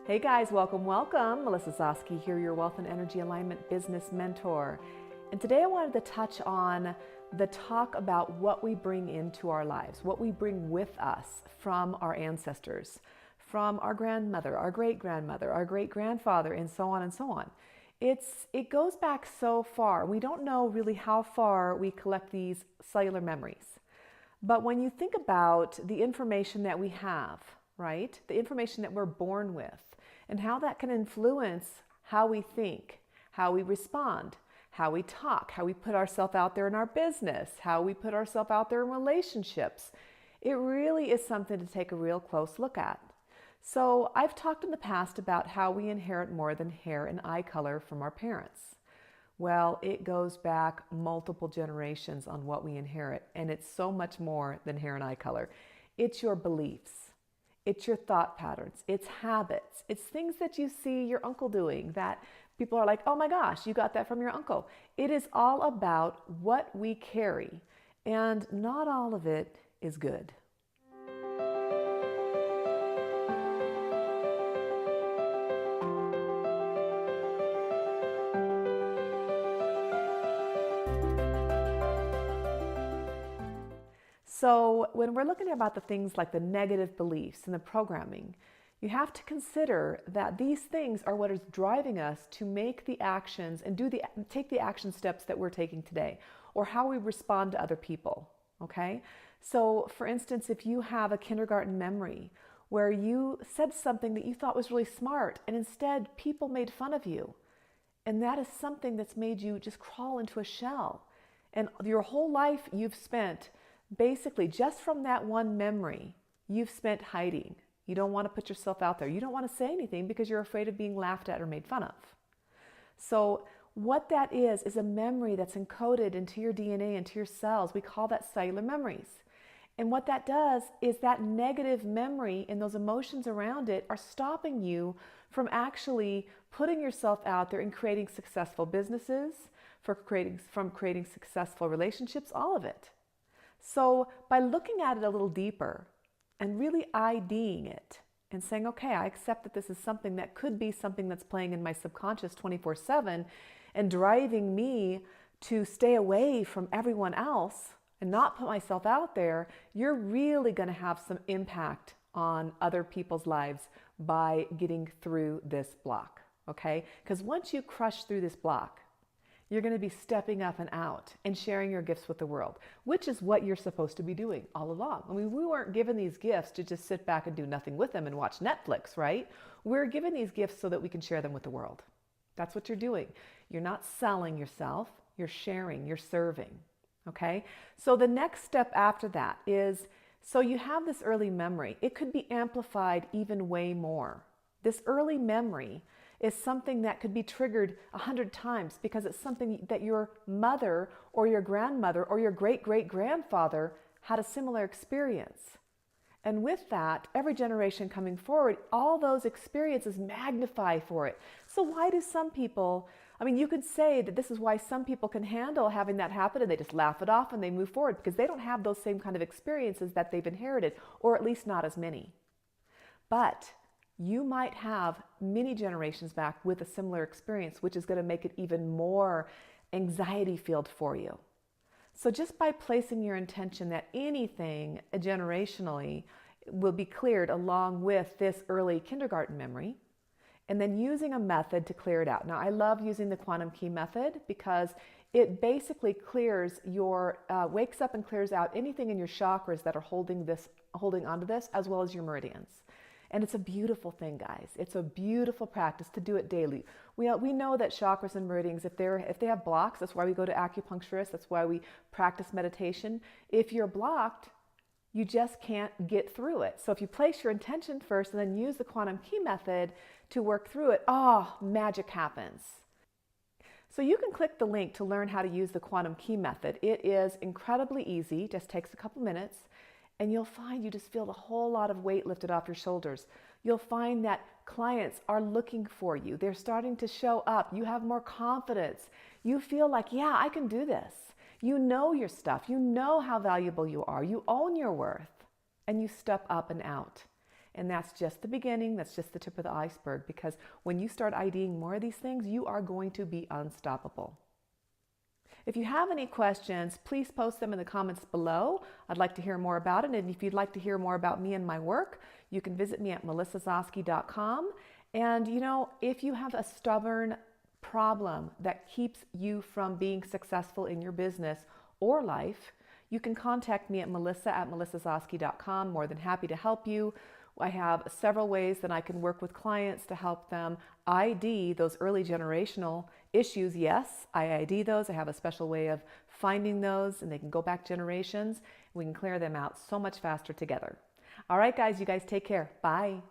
Hey guys, welcome. Melissa Zoske here, your Wealth and Energy Alignment Business Mentor. And today I wanted to touch on the talk about what we bring into our lives, what we bring with us from our ancestors, from our grandmother, our great-grandmother, our great-grandfather, and so on and so on. It goes back so far. We don't know really how far we collect these cellular memories. But when you think about the information that we have, right? The information that we're born with and how that can influence how we think, how we respond, how we talk, how we put ourselves out there in our business, how we put ourselves out there in relationships. It really is something to take a real close look at. So I've talked in the past about how we inherit more than hair and eye color from our parents. Well, it goes back multiple generations on what we inherit, and it's so much more than hair and eye color. It's your beliefs. It's your thought patterns, it's habits, it's things that you see your uncle doing that people are like, oh my gosh, you got that from your uncle. It is all about what we carry, and not all of it is good. So when we're looking about the things like the negative beliefs and the programming, you have to consider that these things are what is driving us to make the actions and take the action steps that we're taking today, or how we respond to other people, okay? So for instance, if you have a kindergarten memory where you said something that you thought was really smart and instead people made fun of you, and that is something that's made you just crawl into a shell. And your whole life you've spent basically, just from that one memory, you've spent hiding. You don't want to put yourself out there. You don't want to say anything because you're afraid of being laughed at or made fun of. So what that is a memory that's encoded into your DNA, into your cells. We call that cellular memories. And what that does is that negative memory and those emotions around it are stopping you from actually putting yourself out there and creating successful businesses, from creating successful relationships, all of it. So by looking at it a little deeper and really IDing it and saying, okay, I accept that this is something that could be something that's playing in my subconscious 24/7 and driving me to stay away from everyone else and not put myself out there, you're really going to have some impact on other people's lives by getting through this block, okay? Because once you crush through this block, you're going to be stepping up and out and sharing your gifts with the world, which is what you're supposed to be doing all along. I mean, we weren't given these gifts to just sit back and do nothing with them and watch Netflix, right? We're given these gifts so that we can share them with the world. That's what you're doing. You're not selling yourself, you're sharing, you're serving, okay? So the next step after that is, so you have this early memory. It could be amplified even way more. This early memory is something that could be triggered 100 times because it's something that your mother or your grandmother or your great-great-grandfather had a similar experience. And with that, every generation coming forward, all those experiences magnify for it. So why do some people, I mean, you could say that this is why some people can handle having that happen and they just laugh it off and they move forward because they don't have those same kind of experiences that they've inherited, or at least not as many. But you might have many generations back with a similar experience, which is going to make it even more anxiety-filled for you. So just by placing your intention that anything generationally will be cleared along with this early kindergarten memory, and then using a method to clear it out. Now, I love using the quantum key method because it basically clears wakes up and clears out anything in your chakras that are holding onto this, as well as your meridians. And it's a beautiful thing, guys. It's a beautiful practice to do it daily. We know that chakras and meridians, if they have blocks, that's why we go to acupuncturists, that's why we practice meditation. If you're blocked, you just can't get through it. So if you place your intention first and then use the quantum key method to work through it, magic happens. So you can click the link to learn how to use the quantum key method. It is incredibly easy, just takes a couple minutes. And you'll find you just feel a whole lot of weight lifted off your shoulders. You'll find that clients are looking for you. They're starting to show up. You have more confidence. You feel like, yeah, I can do this. You know your stuff. You know how valuable you are. You own your worth. And you step up and out. And that's just the beginning. That's just the tip of the iceberg, because when you start IDing more of these things, you are going to be unstoppable. If you have any questions, please post them in the comments below. I'd like to hear more about it. And if you'd like to hear more about me and my work, you can visit me at melissazoske.com. And if you have a stubborn problem that keeps you from being successful in your business or life, you can contact me at melissa@melissazoske.com. More than happy to help you. I have several ways that I can work with clients to help them ID those early generational issues. Yes, I ID those. I have a special way of finding those, and they can go back generations. We can clear them out so much faster together. All right, guys, you guys take care. Bye.